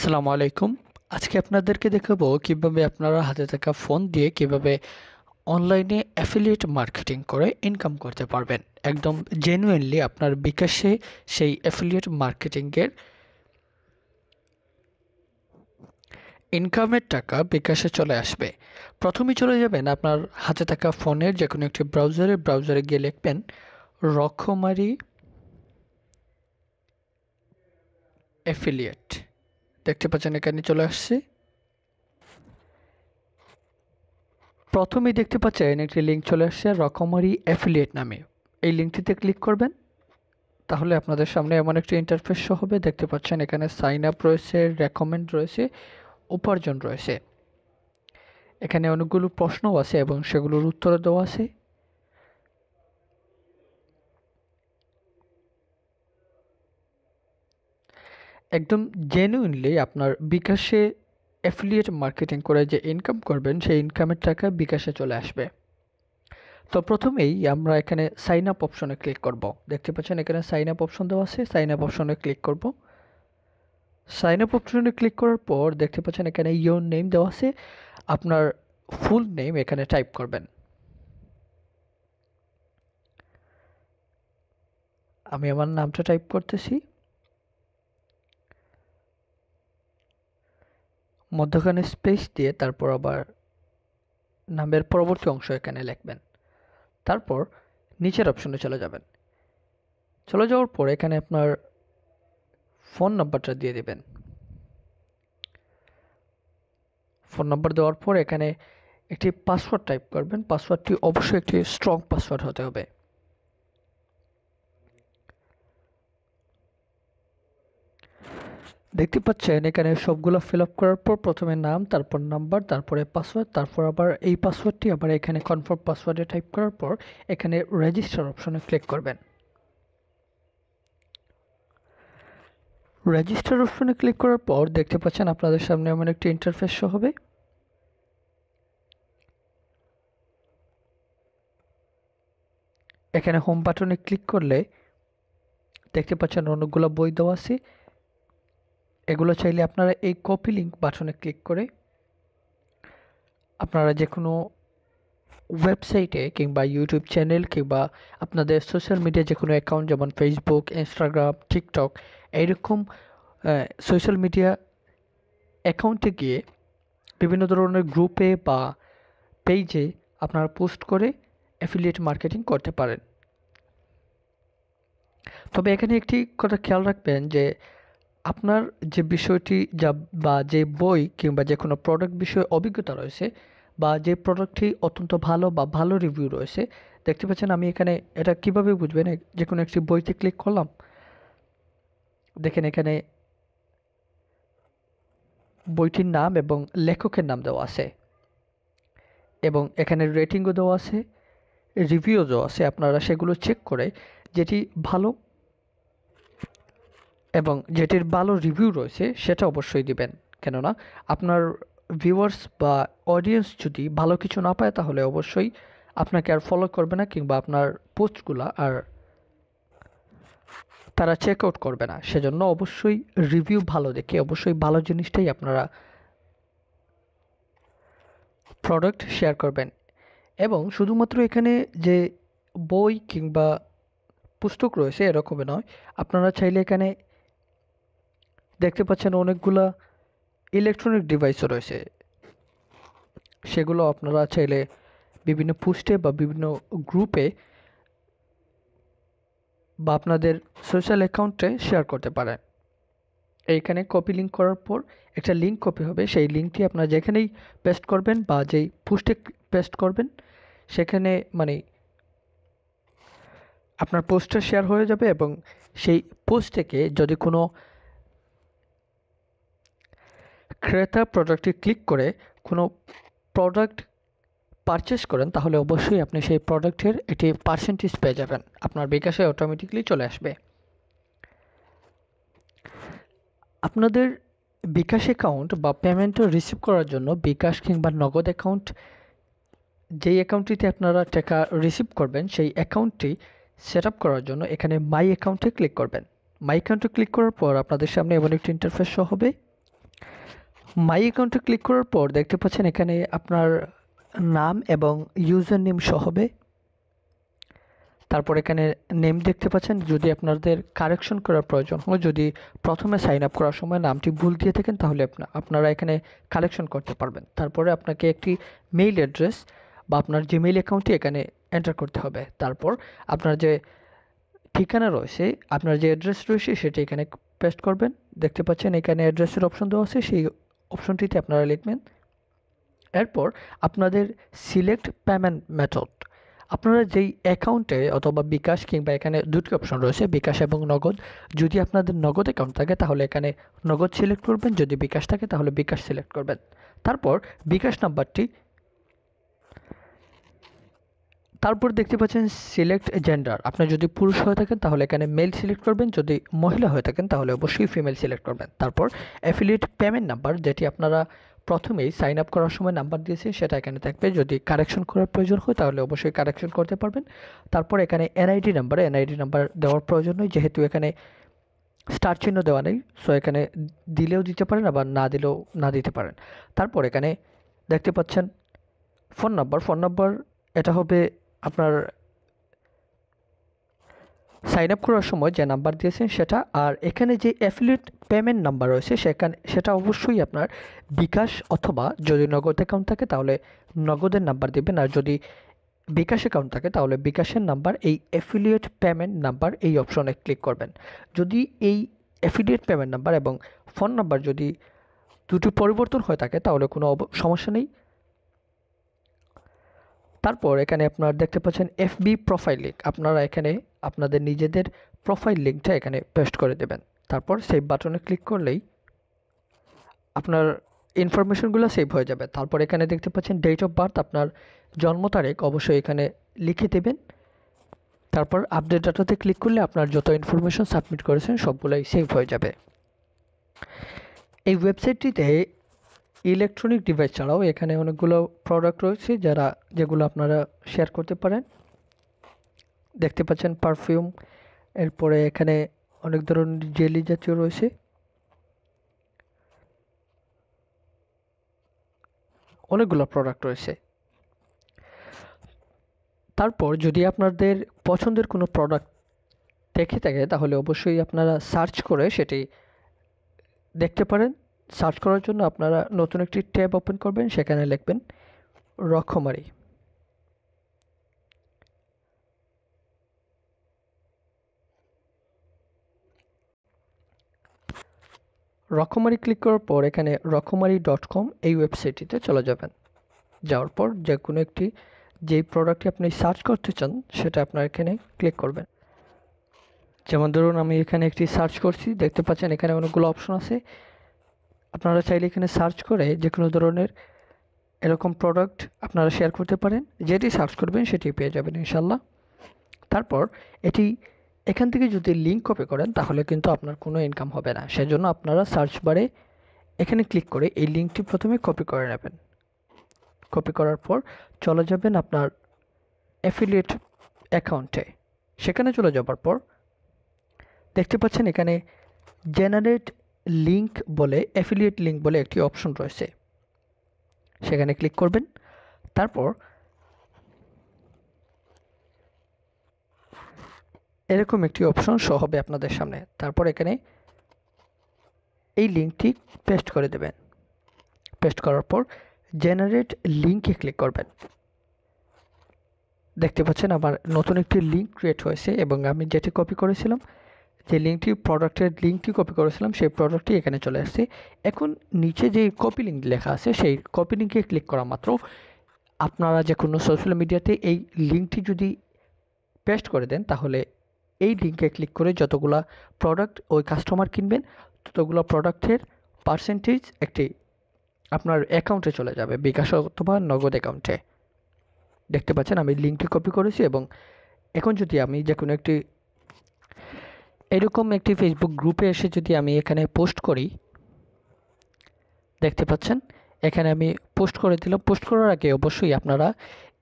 আসসালামু আলাইকুম। আজকে আপনাদেরকে দেখাবো কিভাবে আপনারা হাতে থাকা ফোন দিয়ে কিভাবে অনলাইনে অ্যাফিলিয়েট মার্কেটিং করে ইনকাম করতে পারবেন। একদম জেনুইনলি আপনার বিকাশে সেই অ্যাফিলিয়েট মার্কেটিংয়ের ইনকামের টাকা বিকাশে চলে আসবে। প্রথমেই চলে যাবেন আপনার হাতে থাকা ফোনের যেকোনো একটি ব্রাউজারে গিয়ে লিখবেন রকমারি অ্যাফিলিয়েট। দেখতে পাচ্ছেন এখানে চলে আসছে। প্রথমেই দেখতে পাচ্ছেন একটি লিঙ্ক চলে আসছে রকমারি অ্যাফিলিয়েট নামে। এই লিঙ্কটিতে ক্লিক করবেন, তাহলে আপনাদের সামনে এমন একটি ইন্টারফেস শো হবে। দেখতে পাচ্ছেন এখানে সাইন আপ রয়েছে, রেকমেন্ড রয়েছে, উপার্জন রয়েছে। এখানে অনেকগুলো প্রশ্নও আছে এবং সেগুলোর উত্তর দেওয়া আছে। একদম জেনুইনলি আপনার বিকাশে অ্যাফিলিয়েট মার্কেটিং করে যে ইনকাম করবেন সেই ইনকামের টাকা বিকাশে চলে আসবে। তো প্রথমেই আমরা এখানে সাইন আপ অপশনে ক্লিক করব। দেখতে পাচ্ছেন এখানে সাইন আপ অপশন দেওয়া আছে, সাইন আপ অপশনে ক্লিক করব। সাইন আপ অপশনে ক্লিক করার পর দেখতে পাচ্ছেন এখানে ইওর নেম দেওয়া আছে। আপনার ফুল নেম এখানে টাইপ করবেন। আমি আমার নামটা টাইপ করতেছি, মধ্যখানে স্পেস দিয়ে তারপর আবার নামের পরবর্তী অংশ এখানে লিখবেন। তারপর নিচের অপশনে চলে যাবেন। চলে যাওয়ার পর এখানে আপনার ফোন নাম্বারটা দিয়ে দেবেন। ফোন নাম্বার দেওয়ার পর এখানে একটি পাসওয়ার্ড টাইপ করবেন। পাসওয়ার্ডটি অবশ্যই একটি স্ট্রং পাসওয়ার্ড হতে হবে। দেখতে পাচ্ছেন এখানে সবগুলো ফিল আপ করার পর প্রথমে নাম, তারপর নাম্বার, তারপরে পাসওয়ার্ড, তারপর আবার এই পাসওয়ার্ডটি আবার এখানে কনফার্ম পাসওয়ার্ডে টাইপ করার পর এখানে রেজিস্টার অপশনে ক্লিক করবেন। রেজিস্টার অপশনে ক্লিক করার পর দেখতে পাচ্ছেন আপনাদের সামনে এমন একটি ইন্টারফেস শো হবে। এখানে হোম বাটনে ক্লিক করলে দেখতে পাচ্ছেন অনেকগুলো বই দেওয়া আছে। এগুলো চাইলে আপনারা এই কপি লিঙ্ক বাটনে ক্লিক করে আপনারা যে কোনো ওয়েবসাইটে কিংবা ইউটিউব চ্যানেল কিংবা আপনাদের সোশ্যাল মিডিয়া যে কোনো অ্যাকাউন্ট, যেমন ফেসবুক, ইনস্টাগ্রাম, টিকটক, এইরকম সোশ্যাল মিডিয়া অ্যাকাউন্টে গিয়ে বিভিন্ন ধরনের গ্রুপে বা পেজে আপনারা পোস্ট করে অ্যাফিলিয়েট মার্কেটিং করতে পারেন। তবে এখানে একটি কথা খেয়াল রাখবেন যে আপনার যে বিষয়টি বা যে বই কিংবা যে কোনো প্রোডাক্ট বিষয়ে অভিজ্ঞতা রয়েছে বা যে প্রোডাক্টটি অত্যন্ত ভালো বা ভালো রিভিউ রয়েছে, দেখতে পাচ্ছেন আমি এখানে এটা কিভাবে বুঝবেন, যে কোনো একটি বইতে ক্লিক করলাম, দেখেন এখানে বইটির নাম এবং লেখকের নাম দেওয়া আছে এবং এখানে রেটিংও দেওয়া আছে, রিভিউও দেওয়া আছে। আপনারা সেগুলো চেক করে যেটি ভালো এবং যেটির ভালো রিভিউ রয়েছে সেটা অবশ্যই দিবেন। কেননা আপনার ভিউয়ার্স বা অডিয়েন্স যদি ভালো কিছু না পায় তাহলে অবশ্যই আপনাকে আর ফলো করবে না কিংবা আপনার পোস্টগুলো আর তারা চেক আউট করবে না। সেজন্য অবশ্যই রিভিউ ভালো দেখে অবশ্যই ভালো জিনিসটাই আপনারা প্রোডাক্ট শেয়ার করবেন। এবং শুধুমাত্র এখানে যে বই কিংবা পুস্তক রয়েছে এরকমই নয়, আপনারা চাইলে এখানে দেখতে পাচ্ছেন অনেকগুলা ইলেকট্রনিক ডিভাইসও রয়েছে। সেগুলো আপনারা চাইলে বিভিন্ন পোস্টে বা বিভিন্ন গ্রুপে বা আপনাদের সোশ্যাল অ্যাকাউন্টে শেয়ার করতে পারেন। এইখানে কপি লিঙ্ক করার পর একটা লিঙ্ক কপি হবে, সেই লিঙ্কটি আপনারা যেখানেই পেস্ট করবেন বা যেই পোস্টে পেস্ট করবেন সেখানে মানে আপনার পোস্টটা শেয়ার হয়ে যাবে এবং সেই পোস্ট থেকে যদি কোনো ক্রেতা প্রোডাক্টটি ক্লিক করে কোনো প্রোডাক্ট পারচেস করেন তাহলে অবশ্যই আপনি সেই প্রোডাক্টের একটি পার্সেন্টেজ পেয়ে যাবেন, আপনার বিকাশে অটোমেটিকলি চলে আসবে। আপনাদের বিকাশ অ্যাকাউন্ট বা পেমেন্টও রিসিভ করার জন্য বিকাশ কিংবা নগদ অ্যাকাউন্ট, যেই অ্যাকাউন্টটিতে আপনারা টাকা রিসিভ করবেন সেই অ্যাকাউন্টটি সেট আপ করার জন্য এখানে মাই অ্যাকাউন্টে ক্লিক করবেন। মাই অ্যাকাউন্টে ক্লিক করার পর আপনাদের সামনে এমন একটি ইন্টারফেস শো হবে। মাই অ্যাকাউন্টে ক্লিক করার পর দেখতে পাচ্ছেন এখানে আপনার নাম এবং ইউজার নেম সহ হবে। তারপর এখানে নেম দেখতে পাচ্ছেন, যদি আপনাদের কারেকশন করার প্রয়োজন হয়, যদি প্রথমে সাইন আপ করার সময় নামটি ভুল দিয়ে থাকেন তাহলে আপনারা এখানে কারেকশন করতে পারবেন। তারপরে আপনাকে একটি মেইল অ্যাড্রেস বা আপনার জিমেইল অ্যাকাউন্টটি এখানে এন্টার করতে হবে। তারপর আপনার যে ঠিকানা রয়েছে, আপনার যে অ্যাড্রেস রয়েছে সেটি এখানে পেস্ট করবেন। দেখতে পাচ্ছেন এখানে অ্যাড্রেসের অপশন দেওয়া আছে, সেই অপশনটিতে আপনারা লিখবেন। এরপর আপনাদের সিলেক্ট পেমেন্ট মেথড, আপনারা যেই অ্যাকাউন্টে অথবা বিকাশ কিংবা এখানে দুটি অপশন রয়েছে, বিকাশ এবং নগদ। যদি আপনাদের নগদ অ্যাকাউন্ট থাকে তাহলে এখানে নগদ সিলেক্ট করবেন, যদি বিকাশ থাকে তাহলে বিকাশ সিলেক্ট করবেন। তারপর বিকাশ নাম্বারটি, তারপর দেখতে পাচ্ছেন সিলেক্ট জেন্ডার, আপনি যদি পুরুষ হয়ে থাকেন তাহলে এখানে মেল সিলেক্ট করবেন, যদি মহিলা হয়ে থাকেন তাহলে অবশ্যই ফিমেল সিলেক্ট করবেন। তারপর অ্যাফিলিয়েট পেমেন্ট নাম্বার, যেটি আপনারা প্রথমেই সাইন আপ করার সময় নাম্বার দিয়েছেন সেটা এখানে থাকবে, যদি কারেকশন করার প্রয়োজন হয় তাহলে অবশ্যই কারেকশন করতে পারবেন। তারপর এখানে এনআইডি নাম্বার দেওয়ার প্রয়োজন নয়, যেহেতু এখানে স্টার চিহ্ন দেওয়া নেই, সো এখানে দিলেও দিতে পারেন আবার না দিলেও না দিতে পারেন। তারপর এখানে দেখতে পাচ্ছেন ফোন নাম্বার, এটা হবে আপনার সাইন আপ করার সময় যে নাম্বার দিয়েছেন সেটা। আর এখানে যে অ্যাফিলিয়েট পেমেন্ট নাম্বার রয়েছে সেটা অবশ্যই আপনার বিকাশ অথবা যদি নগদ অ্যাকাউন্ট থাকে তাহলে নগদের নাম্বার দেবেন, আর যদি বিকাশ অ্যাকাউন্ট থাকে তাহলে বিকাশের নাম্বার, এই অ্যাফিলিয়েট পেমেন্ট নাম্বার এই অপশনে ক্লিক করবেন। যদি এই অ্যাফিলিয়েট পেমেন্ট নাম্বার এবং ফোন নাম্বার যদি দুটি পরিবর্তন হয়ে থাকে তাহলে কোনো সমস্যা নেই। তারপর এখানে আপনারা দেখতে পাচ্ছেন এফবি প্রোফাইল লিঙ্ক, আপনারা এখানে আপনাদের নিজেদের প্রোফাইল লিঙ্কটা এখানে পেস্ট করে দেবেন। তারপর সেভ বাটনে ক্লিক করলেই আপনার ইনফরমেশনগুলো সেভ হয়ে যাবে। তারপর এখানে দেখতে পাচ্ছেন ডেট অফ বার্থ, আপনার জন্ম তারিখ অবশ্যই এখানে লিখে দেবেন। তারপর আপডেট ডাটাতে ক্লিক করলে আপনার যত ইনফরমেশন সাবমিট করেছেন সবগুলোই সেভ হয়ে যাবে। এই ওয়েবসাইটটিতে ইলেকট্রনিক ডিভাইস ছাড়াও এখানে অনেকগুলো প্রোডাক্ট রয়েছে যেগুলো আপনারা শেয়ার করতে পারেন। দেখতে পাচ্ছেন পারফিউম, এরপরে এখানে অনেক ধরনের জেলি জাতীয় রয়েছে, অনেকগুলো প্রোডাক্ট রয়েছে। তারপর যদি আপনাদের পছন্দের কোনো প্রোডাক্ট দেখে থাকে তাহলে অবশ্যই আপনারা সার্চ করে সেটি দেখতে পারেন। সার্চ করার জন্য আপনারা নতুন একটি ট্যাব ওপেন করবেন, সেখানে লিখবেন রকমারি। রকমারি ক্লিক করার পর এখানে রকমারি.com এই ওয়েবসাইটটিতে চলে যাবেন। যাওয়ার পর যে কোনো একটি যেই প্রোডাক্টটি আপনি সার্চ করতে চান সেটা আপনার এখানে ক্লিক করবেন। যেমন ধরুন আমি এখানে একটি সার্চ করছি, দেখতে পাচ্ছেন এখানে অনেকগুলো অপশন আছে। আপনারা চাইলে এখানে সার্চ করে যে কোনো ধরনের এরকম প্রোডাক্ট আপনারা শেয়ার করতে পারেন, যেটি সার্চ করবেন সেটি পেয়ে যাবেন ইনশাল্লাহ। তারপর এখান থেকে যদি লিঙ্ক কপি করেন তাহলে কিন্তু আপনার কোনো ইনকাম হবে না, সেজন্য আপনারা সার্চ বারে এখানে ক্লিক করে এই লিঙ্কটি প্রথমে কপি করে নেবেন। কপি করার পর চলে যাবেন আপনার অ্যাফিলিয়েট অ্যাকাউন্টে। সেখানে চলে যাবার পর দেখতে পাচ্ছেন এখানে জেনারেট লিঙ্ক বলে, অ্যাফিলিয়েট লিঙ্ক বলে একটি অপশন রয়েছে, সেখানে ক্লিক করবেন। তারপর এরকম একটি অপশন শো হবে আপনাদের সামনে। তারপর এখানে এই লিঙ্কটি পেস্ট করে দেবেন। পেস্ট করার পর জেনারেট লিঙ্কে ক্লিক করবেন। দেখতে পাচ্ছেন আমার নতুন একটি লিঙ্ক ক্রিয়েট হয়েছে এবং আমি যেটি কপি করেছিলাম, যে প্রোডাক্টের লিঙ্কটি কপি করেছিলাম সেই প্রোডাক্টটি এখানে চলে আসছে। এখন নিচে যে কপি লিঙ্ক লেখা আছে সেই কপি লিঙ্কে ক্লিক করা মাত্র আপনারা যে কোনো সোশ্যাল মিডিয়াতে এই লিঙ্কটি যদি পেস্ট করে দেন তাহলে এই লিঙ্কে ক্লিক করে যতগুলো প্রোডাক্ট ওই কাস্টমার কিনবেন ততগুলো প্রোডাক্টের পার্সেন্টেজ একটি আপনার অ্যাকাউন্টে চলে যাবে, বিকাশ অথবা নগদ অ্যাকাউন্টে। দেখতে পাচ্ছেন আমি লিঙ্কটি কপি করেছি এবং এখন যদি আমি যে কোনো একটি এরকম একটি ফেসবুক গ্রুপে এসে যদি আমি এখানে পোস্ট করি, দেখতে পাচ্ছেন এখানে আমি পোস্ট করে দিলাম। পোস্ট করার আগে অবশ্যই আপনারা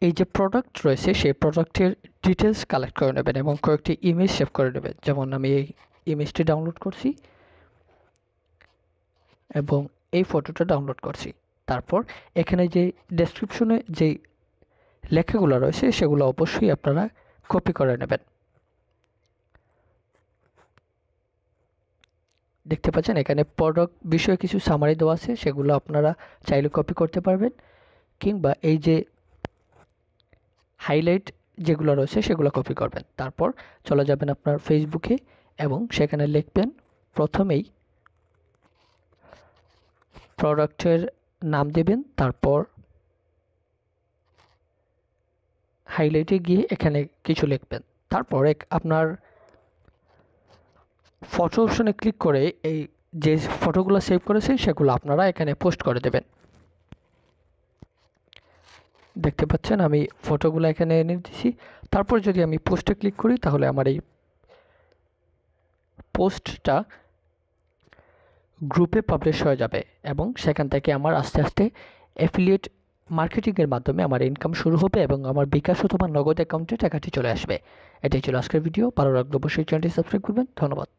এই যে প্রোডাক্ট রয়েছে সেই প্রোডাক্টের ডিটেলস কালেক্ট করে নেবেন এবং কয়েকটি ইমেজ সেভ করে নেবেন। যেমন আমি এই ইমেজটি ডাউনলোড করছি এবং এই ফটোটা ডাউনলোড করছি। তারপর এখানে যে ডেসক্রিপশনে যেই লেখাগুলো রয়েছে সেগুলো অবশ্যই আপনারা কপি করে নেবেন। দেখতে পাচ্ছেন এখানে প্রোডাক্ট বিষয়ে কিছু সামারি দেওয়া আছে, সেগুলো আপনারা চাইলে কপি করতে পারবেন, কিংবা এই যে হাইলাইট যেগুলো রয়েছে সেগুলো কপি করবেন। তারপর চলে যাবেন আপনার ফেসবুকে এবং সেখানে লিখবেন প্রথমেই প্রোডাক্টের নাম দেবেন, তারপর হাইলাইটে গিয়ে এখানে কিছু লিখবেন। তারপর আপনার ফটো অপশনে ক্লিক করে এই যে ফটোগুলো সেভ করেছেন সেগুলো আপনারা এখানে পোস্ট করে দেবেন। দেখতে পাচ্ছেন আমি ফটোগুলো এখানে এনে দিয়েছি। তারপর যদি আমি পোস্টে ক্লিক করি তাহলে আমার এই পোস্টটা গ্রুপে পাবলিশ হয়ে যাবে এবং সেখান থেকে আমার আস্তে আস্তে অ্যাফিলিয়েট মার্কেটিংয়ের মাধ্যমে আমার ইনকাম শুরু হবে এবং আমার বিকাশ অথবা নগদ অ্যাকাউন্টে টাকাটি চলে আসবে। এটাই ছিল আজকের ভিডিও। ভালো লাগলে অবশ্যই চ্যানেলটি সাবস্ক্রাইব করবেন। ধন্যবাদ।